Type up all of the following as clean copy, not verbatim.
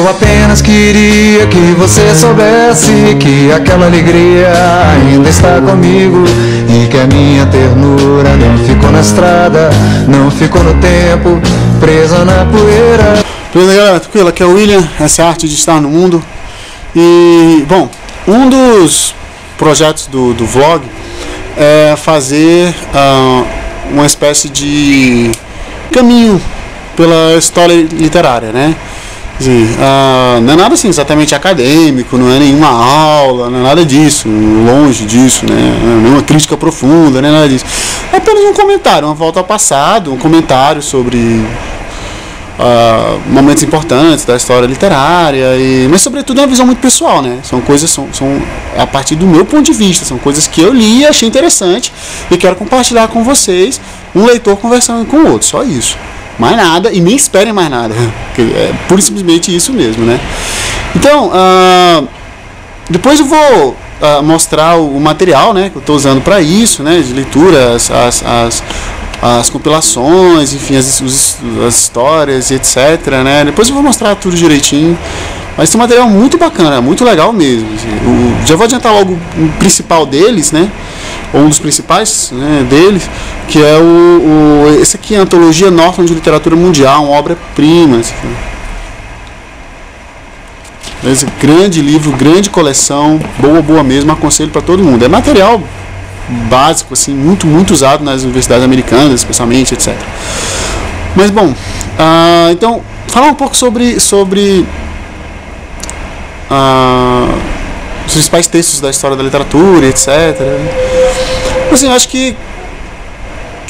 Eu apenas queria que você soubesse que aquela alegria ainda está comigo e que a minha ternura não ficou na estrada, não ficou no tempo, presa na poeira. Beleza, galera? Tranquilo? Aqui é o William, essa é a arte de estar no mundo. E, bom, um dos projetos do vlog é fazer uma espécie de caminho pela história literária, né? Assim, não é nada assim exatamente acadêmico, não é nenhuma aula, não é nada disso, longe disso, né? Não é nenhuma crítica profunda, não é nada disso. É apenas um comentário, uma volta ao passado, um comentário sobre momentos importantes da história literária, mas sobretudo é uma visão muito pessoal, né? São coisas, são a partir do meu ponto de vista, são coisas que eu li e achei interessante e quero compartilhar com vocês, um leitor conversando com o outro, só isso. Mais nada, e nem esperem mais nada, é pura e simplesmente isso mesmo, né? Então, depois eu vou mostrar o material, né, que eu estou usando para isso, né, de leitura, as compilações, enfim, as histórias, etc, né? Depois eu vou mostrar tudo direitinho. Mas esse material é muito bacana, muito legal mesmo. Assim. Já vou adiantar logo o principal deles, né? Ou um dos principais, né, deles, que é esse aqui é a Antologia Norton de Literatura Mundial, uma obra-prima. Assim. Esse grande livro, grande coleção, boa mesmo, aconselho para todo mundo. É material básico, assim, muito usado nas universidades americanas, especialmente, etc. Mas bom, então falar um pouco sobre os principais textos da história da literatura, etc. Assim, eu acho que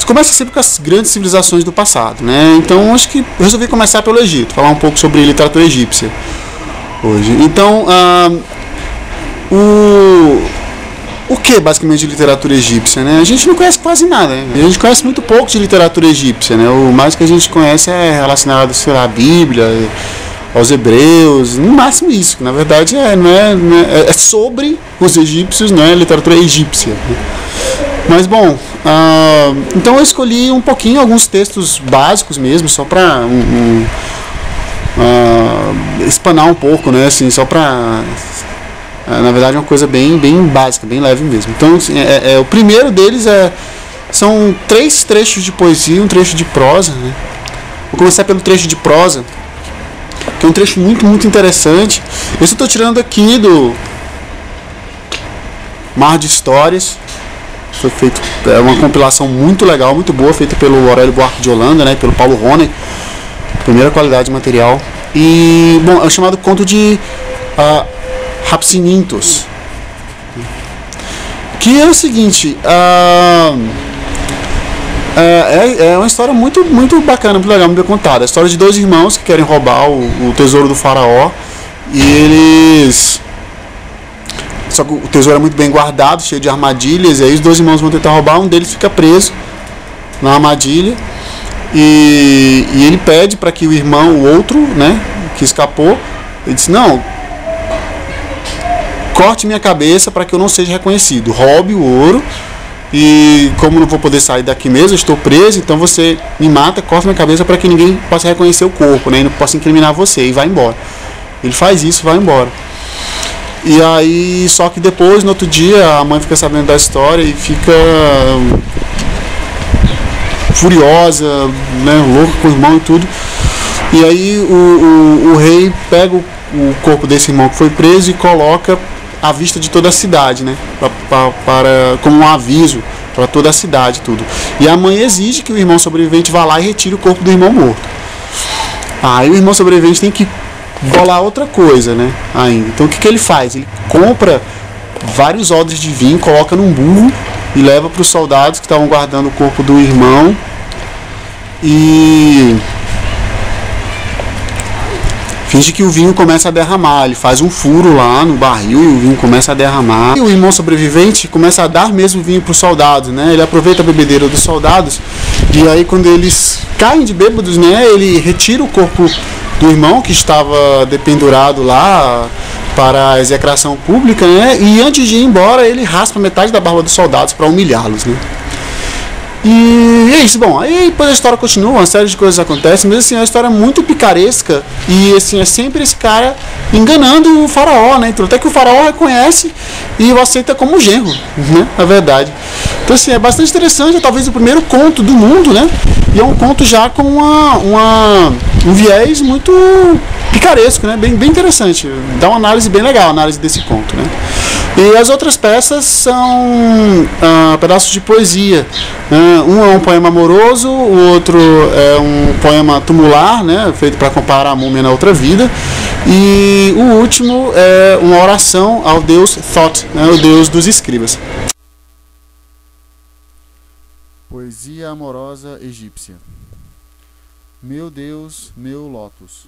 começa sempre com as grandes civilizações do passado, né? Então acho que eu resolvi começar pelo Egito, falar um pouco sobre literatura egípcia hoje. Então o que basicamente de literatura egípcia, né? A gente não conhece quase nada, né? A gente conhece muito pouco de literatura egípcia, né? O mais que a gente conhece é relacionado, sei lá, à Bíblia, aos hebreus, no máximo isso, que na verdade é sobre os egípcios, não é literatura egípcia, né? Mas bom, então eu escolhi um pouquinho, alguns textos básicos mesmo, só para espanar um pouco, né? Assim, só para na verdade é uma coisa bem básica, bem leve mesmo. Então assim, o primeiro deles são 3 trechos de poesia e um trecho de prosa, né? Vou começar pelo trecho de prosa, que é um trecho muito interessante. Esse eu estou tirando aqui do Mar de Histórias. Foi feito, é uma compilação muito legal, muito boa, feita pelo Aurélio Buarque de Holanda, né? Pelo Paulo Ronen, primeira qualidade de material. E bom, é o chamado conto de Rhapsinintos, que é o seguinte, é uma história muito bacana, muito legal, muito bem contada. A história de 2 irmãos que querem roubar o tesouro do faraó, e eles... Só que o tesouro é muito bem guardado, cheio de armadilhas, e aí os 2 irmãos vão tentar roubar, um deles fica preso na armadilha, e ele pede para que o outro, né, que escapou, ele diz, não, corte minha cabeça para que eu não seja reconhecido, roube o ouro, e como não vou poder sair daqui mesmo, eu estou preso, então você me mata, corta minha cabeça para que ninguém possa reconhecer o corpo, né, e não possa incriminar você, e vai embora. Ele faz isso, vai embora. E aí, só que depois, no outro dia, a mãe fica sabendo da história e fica furiosa, né, louca com o irmão e tudo. E aí o rei pega o corpo desse irmão que foi preso e coloca à vista de toda a cidade, né, como um aviso para toda a cidade, tudo. E a mãe exige que o irmão sobrevivente vá lá e retire o corpo do irmão morto. Aí o irmão sobrevivente tem que bolar outra coisa, né, ainda. Então o que ele faz? Ele compra vários odres de vinho, coloca num burro e leva para os soldados que estavam guardando o corpo do irmão, e finge que o vinho começa a derramar. Ele faz um furo lá no barril e o vinho começa a derramar. E o irmão sobrevivente começa a dar mesmo vinho para os soldados, né? Ele aproveita a bebedeira dos soldados, e aí quando eles caem de bêbados, né, ele retira o corpo do irmão que estava dependurado lá para a execração pública, né? E antes de ir embora, ele raspa metade da barba dos soldados para humilhá-los, né? E é isso, bom, aí depois a história continua, uma série de coisas acontecem, mas assim, é uma história muito picaresca e assim, é sempre esse cara enganando o faraó, né? Então, até que o faraó reconhece e o aceita como genro, né? Na verdade. Então assim, é bastante interessante, é talvez o primeiro conto do mundo, né? E é um conto já com um viés muito picaresco, né? Bem interessante, dá uma análise bem legal, a análise desse conto, né? E as outras peças são pedaços de poesia. Um é um poema amoroso, o outro é um poema tumular, né, feito para comparar a múmia na outra vida. E o último é uma oração ao deus Thoth, né, o deus dos escribas. Poesia amorosa egípcia. Meu Deus, meu lótus.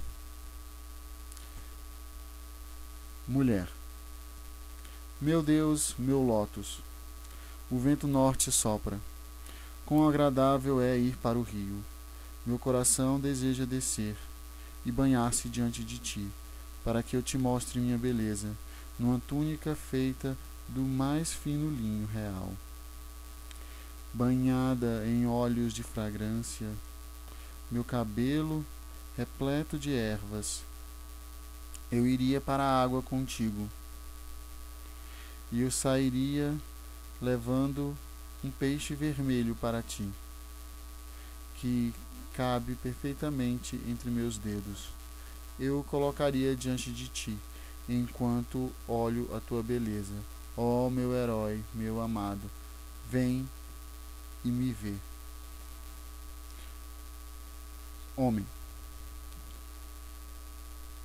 Mulher. Meu Deus, meu lótus. O vento norte sopra. Quão agradável é ir para o rio. Meu coração deseja descer e banhar-se diante de ti, para que eu te mostre minha beleza, numa túnica feita do mais fino linho real. Banhada em óleos de fragrância, meu cabelo repleto de ervas, eu iria para a água contigo, e eu sairia levando um peixe vermelho para ti, que cabe perfeitamente entre meus dedos. Eu o colocaria diante de ti, enquanto olho a tua beleza. Ó meu herói, meu amado, vem e me vê. Homem.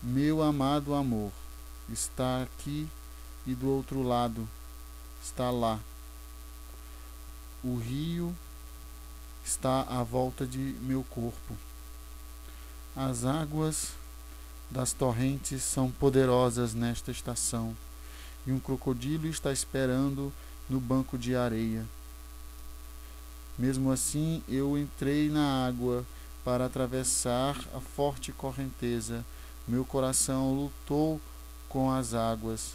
Meu amado amor está aqui e do outro lado está lá. O rio está à volta de meu corpo. As águas das torrentes são poderosas nesta estação, e um crocodilo está esperando no banco de areia. Mesmo assim, eu entrei na água para atravessar a forte correnteza. Meu coração lutou com as águas.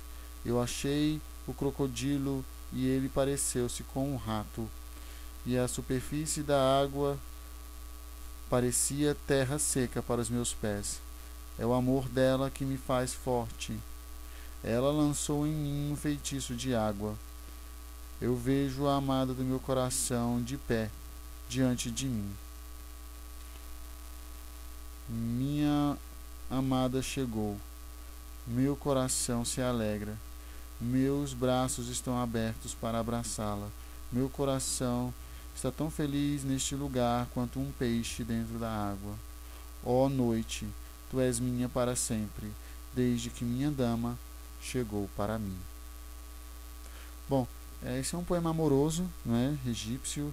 Eu achei o crocodilo e ele pareceu-se com um rato, e a superfície da água parecia terra seca para os meus pés. É o amor dela que me faz forte. Ela lançou em mim um feitiço de água. Eu vejo a amada do meu coração de pé diante de mim. Minha amada chegou. Meu coração se alegra. Meus braços estão abertos para abraçá-la. Meu coração está tão feliz neste lugar quanto um peixe dentro da água. Ó noite, tu és minha para sempre, desde que minha dama chegou para mim. Bom, esse é um poema amoroso, né, egípcio.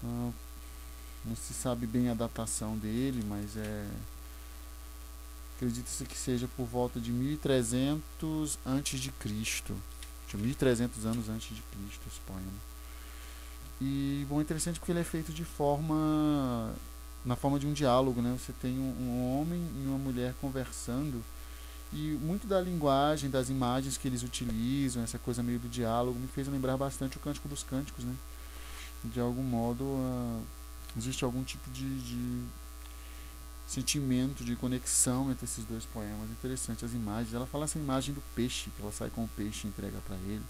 Não se sabe bem a datação dele, mas acredita-se que seja por volta de 1300 antes de Cristo. 1300 anos antes de Cristo esse poema. E bom, é interessante porque ele é feito na forma de um diálogo, né? Você tem um homem e uma mulher conversando, e muito da linguagem, das imagens que eles utilizam, essa coisa meio do diálogo, me fez lembrar bastante o Cântico dos Cânticos, né? De algum modo, existe algum tipo de sentimento de conexão entre esses dois poemas. Interessante as imagens. Ela fala essa imagem do peixe, que ela sai com o peixe e entrega para ele.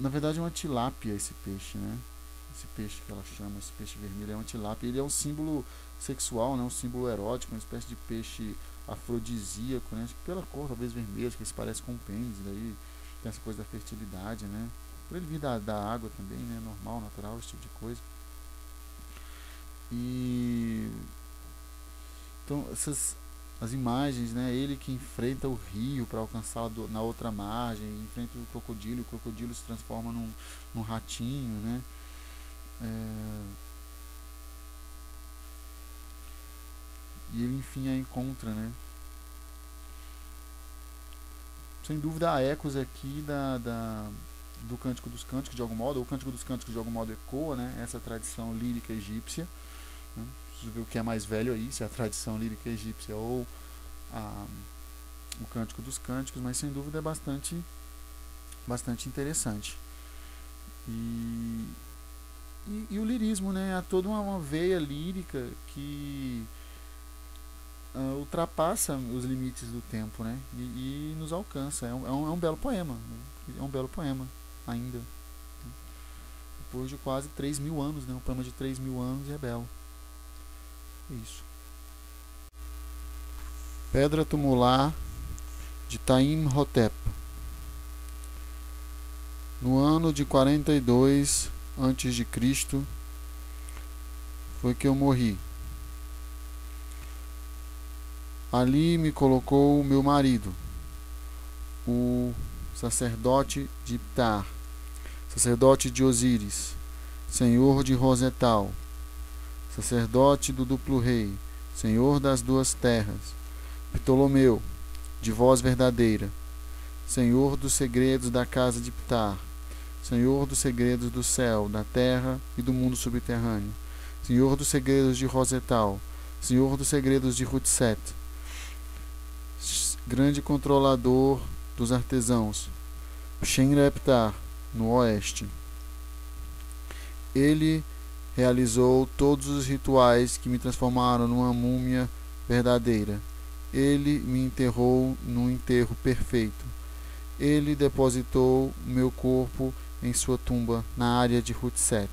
Na verdade é uma tilápia esse peixe, né? Esse peixe que ela chama, esse peixe vermelho é uma tilápia. Ele é um símbolo sexual, né? Um símbolo erótico, uma espécie de peixe afrodisíaco, né? Pela cor talvez vermelha, que se parece com um pênis, daí tem essa coisa da fertilidade, né? Por ele vir da água também, né? Normal, natural, esse tipo de coisa. E então as imagens, né? Ele que enfrenta o rio para alcançá-lo na outra margem, enfrenta o crocodilo se transforma num ratinho, né? E ele enfim a encontra, né? Sem dúvida há ecos aqui do Cântico dos Cânticos, de algum modo, ou o Cântico dos Cânticos de algum modo ecoa, né? Essa tradição lírica egípcia. Né? Preciso ver o que é mais velho aí, se é a tradição lírica egípcia ou o Cântico dos Cânticos, mas sem dúvida é bastante interessante. E o lirismo, né? Há toda uma veia lírica que ultrapassa os limites do tempo, né? E nos alcança. É um belo poema, né? É um belo poema ainda. Depois de quase 3.000 anos, né? Um poema de 3.000 anos e é belo. Isso. Pedra tumular de Imhotep. No ano de 42 a.C. foi que eu morri. Ali me colocou o meu marido, o sacerdote de Ptah, sacerdote de Osíris, senhor de Rosetal, sacerdote do duplo rei, senhor das duas terras, Ptolomeu, de voz verdadeira, senhor dos segredos da casa de Ptah, senhor dos segredos do céu, da terra e do mundo subterrâneo, senhor dos segredos de Rosetal, senhor dos segredos de Rutset, grande controlador dos artesãos, Shenreptar, no oeste. Ele realizou todos os rituais que me transformaram numa múmia verdadeira. Ele me enterrou num enterro perfeito. Ele depositou meu corpo em sua tumba na área de Rutset.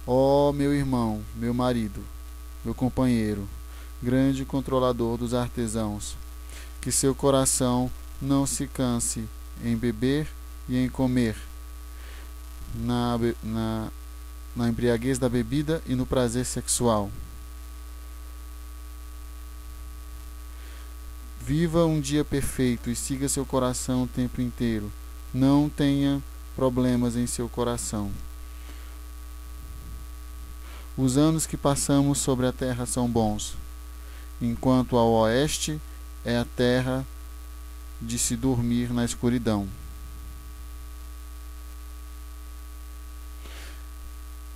Ó meu irmão, meu marido, meu companheiro, grande controlador dos artesãos, que seu coração não se canse em beber e em comer, na embriaguez da bebida e no prazer sexual. Viva um dia perfeito e siga seu coração o tempo inteiro. Não tenha problemas em seu coração. Os anos que passamos sobre a terra são bons, enquanto ao oeste é a terra de se dormir na escuridão.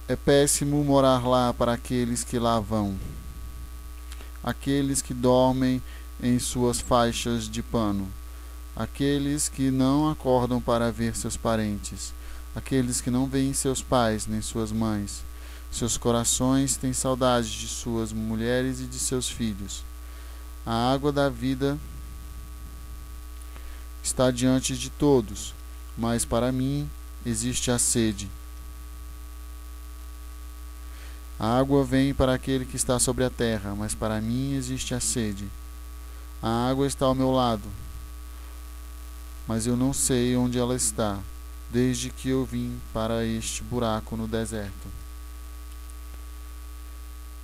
É péssimo morar lá para aqueles que lá vão, aqueles que dormem em suas faixas de pano, aqueles que não acordam para ver seus parentes, aqueles que não veem seus pais nem suas mães. Seus corações têm saudade de suas mulheres e de seus filhos. A água da vida está diante de todos, mas para mim existe a sede. A água vem para aquele que está sobre a terra, mas para mim existe a sede. A água está ao meu lado, mas eu não sei onde ela está, desde que eu vim para este buraco no deserto.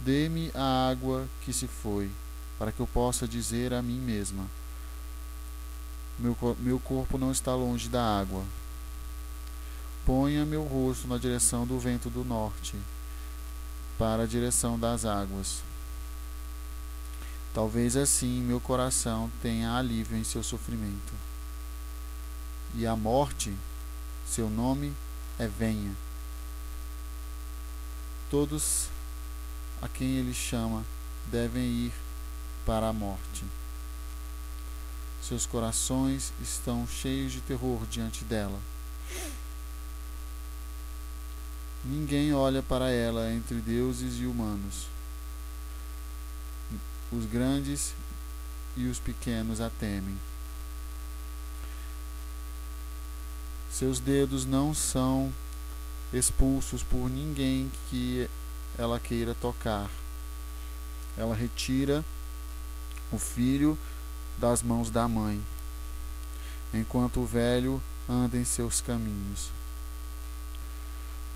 Dê-me a água que se foi, para que eu possa dizer a mim mesma: meu corpo não está longe da água. Ponha meu rosto na direção do vento do norte, para a direção das águas. Talvez assim meu coração tenha alívio em seu sofrimento. E a morte, seu nome é venha. Todos a quem ele chama devem ir para a morte. Seus corações estão cheios de terror diante dela. Ninguém olha para ela entre deuses e humanos. Os grandes e os pequenos a temem. Seus dedos não são expulsos por ninguém que ela queira tocar. Ela retira o filho das mãos da mãe, enquanto o velho anda em seus caminhos.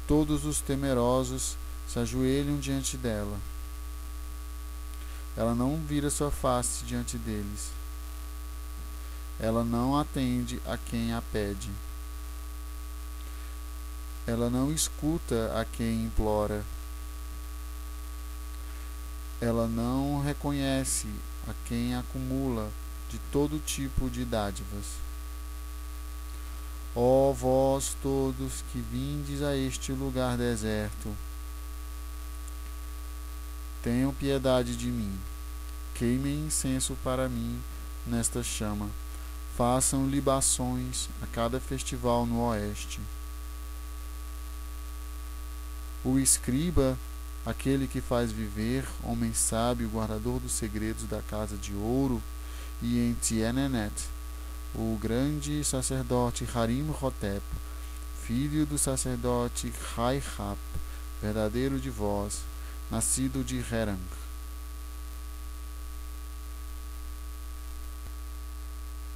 Todos os temerosos se ajoelham diante dela. Ela não vira sua face diante deles. Ela não atende a quem a pede. Ela não escuta a quem implora. Ela não reconhece a quem acumula de todo tipo de dádivas. Ó vós todos que vindes a este lugar deserto, tenham piedade de mim, queimem incenso para mim nesta chama, façam libações a cada festival no oeste. O escriba, aquele que faz viver, homem sábio, guardador dos segredos da casa de ouro, e em Tienenet, o grande sacerdote Harim Hotep, filho do sacerdote Hai-Hap, verdadeiro de vós, nascido de Herang.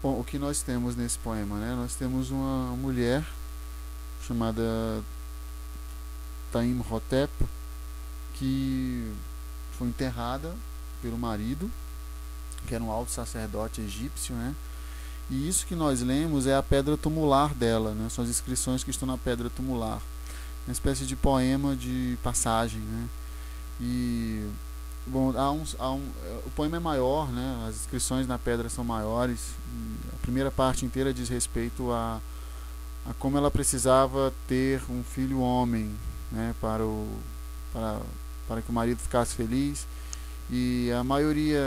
Bom, o que nós temos nesse poema, né? Nós temos uma mulher chamada Taim Hotep, que foi enterrada pelo marido, que era um alto sacerdote egípcio, né? E isso que nós lemos é a pedra tumular dela, né? São as inscrições que estão na pedra tumular, uma espécie de poema de passagem, né? E bom, o poema é maior, né? As inscrições na pedra são maiores. A primeira parte inteira diz respeito a como ela precisava ter um filho homem, né? Para que o marido ficasse feliz. E a maioria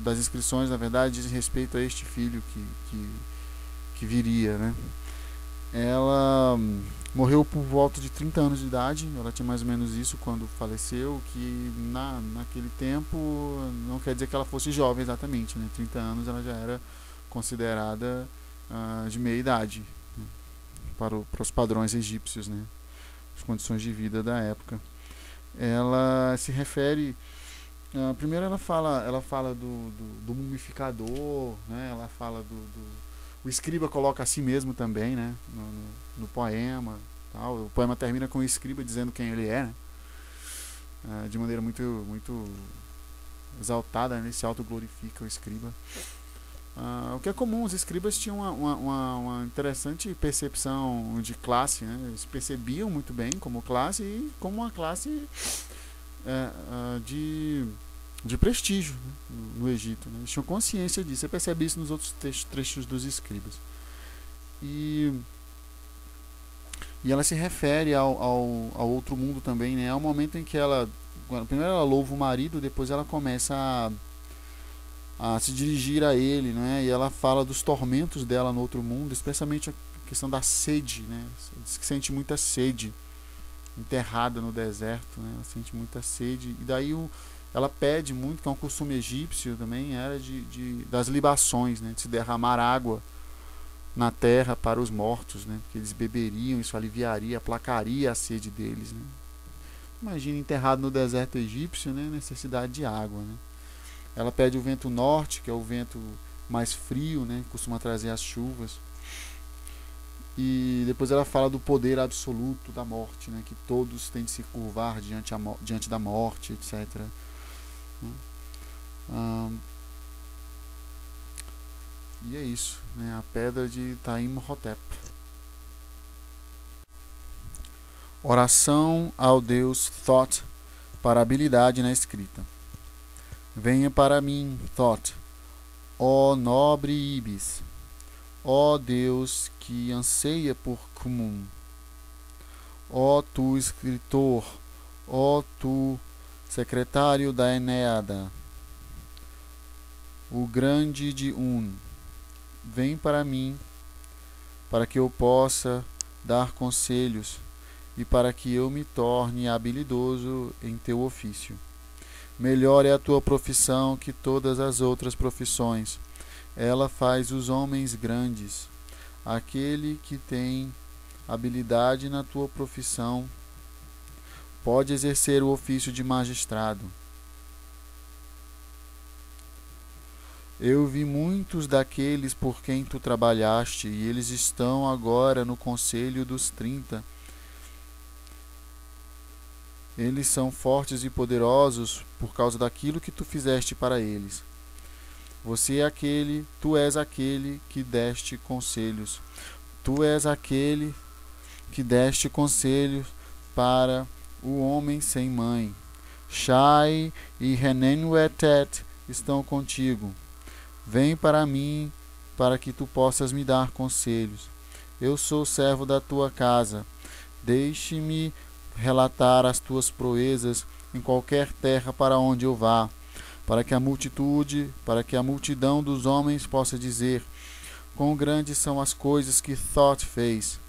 das inscrições, na verdade, diz respeito a este filho que viria, né? Ela morreu por volta de 30 anos de idade, ela tinha mais ou menos isso quando faleceu, que naquele tempo não quer dizer que ela fosse jovem exatamente, né? 30 anos ela já era considerada de meia idade, né? Para os padrões egípcios, né? As condições de vida da época. Ela se refere... primeiro ela fala do mumificador, né? Ela fala o escriba coloca a si mesmo também, né? No poema, tal. O poema termina com o escriba dizendo quem ele é, né? De maneira muito exaltada, né? Se autoglorifica o escriba. O que é comum, os escribas tinham uma interessante percepção de classe, né? Eles percebiam muito bem como classe e como uma classe de prestígio, né, no Egito, né? Eles tinham consciência disso. Você percebe isso nos outros trechos dos escribas. E ela se refere ao outro mundo também, né? Ao momento em que primeiro ela louva o marido, depois ela começa a se dirigir a ele, né? E ela fala dos tormentos dela no outro mundo, especialmente a questão da sede, né? Diz que sente muita sede, enterrada no deserto, né? Ela sente muita sede. E daí ela pede muito, que é um costume egípcio também, era das libações, né? De se derramar água na terra para os mortos, né? Porque eles beberiam, isso aliviaria, aplacaria a sede deles, né? Imagina enterrado no deserto egípcio, né? Necessidade de água, né? Ela pede o vento norte, que é o vento mais frio, né? Que costuma trazer as chuvas. E depois ela fala do poder absoluto da morte, né? Que todos têm de se curvar diante da morte, etc. E é isso, né? A pedra de Taim Hotep. Oração ao Deus Thoth para habilidade na escrita. Venha para mim, Thoth, ó nobre Ibis, ó Deus que anseia por Kmun, ó tu escritor, ó tu secretário da Eneada, o grande de vem para mim, para que eu possa dar conselhos e para que eu me torne habilidoso em teu ofício. Melhor é a tua profissão que todas as outras profissões. Ela faz os homens grandes. Aquele que tem habilidade na tua profissão pode exercer o ofício de magistrado. Eu vi muitos daqueles por quem tu trabalhaste, e eles estão agora no conselho dos 30. Eles são fortes e poderosos por causa daquilo que tu fizeste para eles. Tu és aquele que deste conselhos. Tu és aquele que deste conselhos para o homem sem mãe. Shai e Renenuetet estão contigo. Vem para mim, para que tu possas me dar conselhos. Eu sou servo da tua casa. Deixe-me relatar as tuas proezas em qualquer terra para onde eu vá, para que a multidão dos homens possa dizer: quão grandes são as coisas que Thoth fez.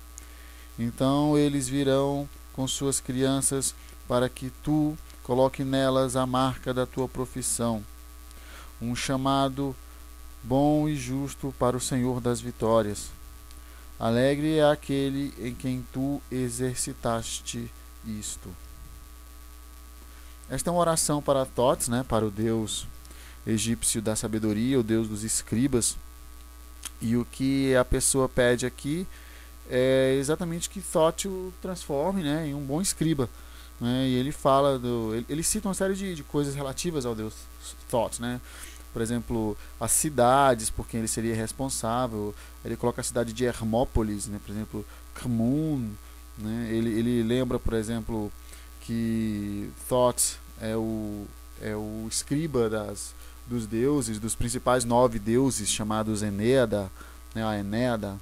Então eles virão com suas crianças, para que tu coloque nelas a marca da tua profissão. Um chamado bom e justo para o Senhor das vitórias. Alegre é aquele em quem tu exercitaste isto. Esta é uma oração para Thoth, né, para o deus egípcio da sabedoria, o deus dos escribas. E o que a pessoa pede aqui é exatamente que Thoth o transforme, né, em um bom escriba. Né, e ele fala ele cita uma série de coisas relativas ao deus Thoth, né? Por exemplo, as cidades por quem ele seria responsável. Ele coloca a cidade de Hermópolis, né? Por exemplo, Kmun, né? Ele lembra, por exemplo, que Thoth é o escriba dos deuses, dos principais 9 deuses chamados Enéada, né? A Enéada.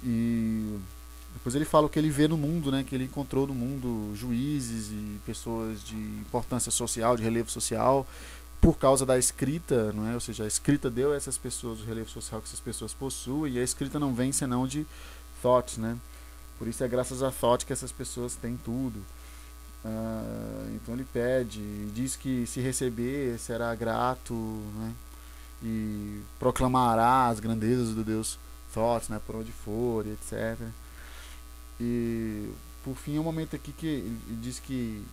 E depois ele fala o que ele vê no mundo, né? Que ele encontrou no mundo juízes e pessoas de importância social, de relevo social, por causa da escrita, não é? Ou seja, a escrita deu a essas pessoas o relevo social que essas pessoas possuem, e a escrita não vem senão de Thoth, né? Por isso é graças a Thoth que essas pessoas têm tudo. Então ele pede, diz que se receber será grato, né? E proclamará as grandezas do Deus Thoth, né? Por onde for, etc. E por fim é um momento aqui que ele diz que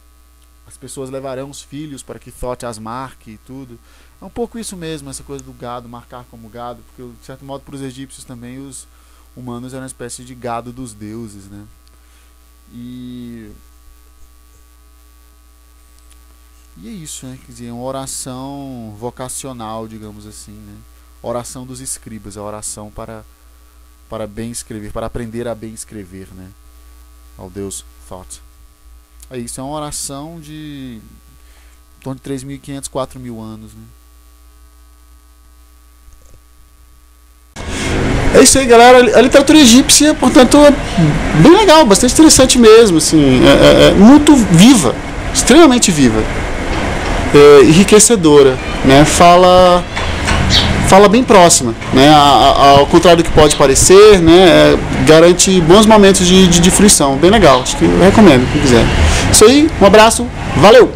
as pessoas levarão os filhos para que Thoth as marque e tudo. É um pouco isso mesmo, essa coisa do gado, marcar como gado, porque de certo modo para os egípcios também os humanos eram uma espécie de gado dos deuses, né? E é isso, né? Quer dizer, é uma oração vocacional, digamos assim, né? Oração dos escribas, a oração para bem escrever, para aprender a bem escrever, né? Ao Deus Thoth. É isso, é uma oração de em torno de 3.500, 4.000 anos, né? É isso aí, galera. A literatura egípcia, portanto, é bem legal, bastante interessante mesmo, assim, é muito viva, extremamente viva, enriquecedora, né? Fala bem próxima, né? Ao contrário do que pode parecer, né? Garante bons momentos de fruição, bem legal. Acho que eu recomendo, quem quiser. Isso aí, um abraço, valeu!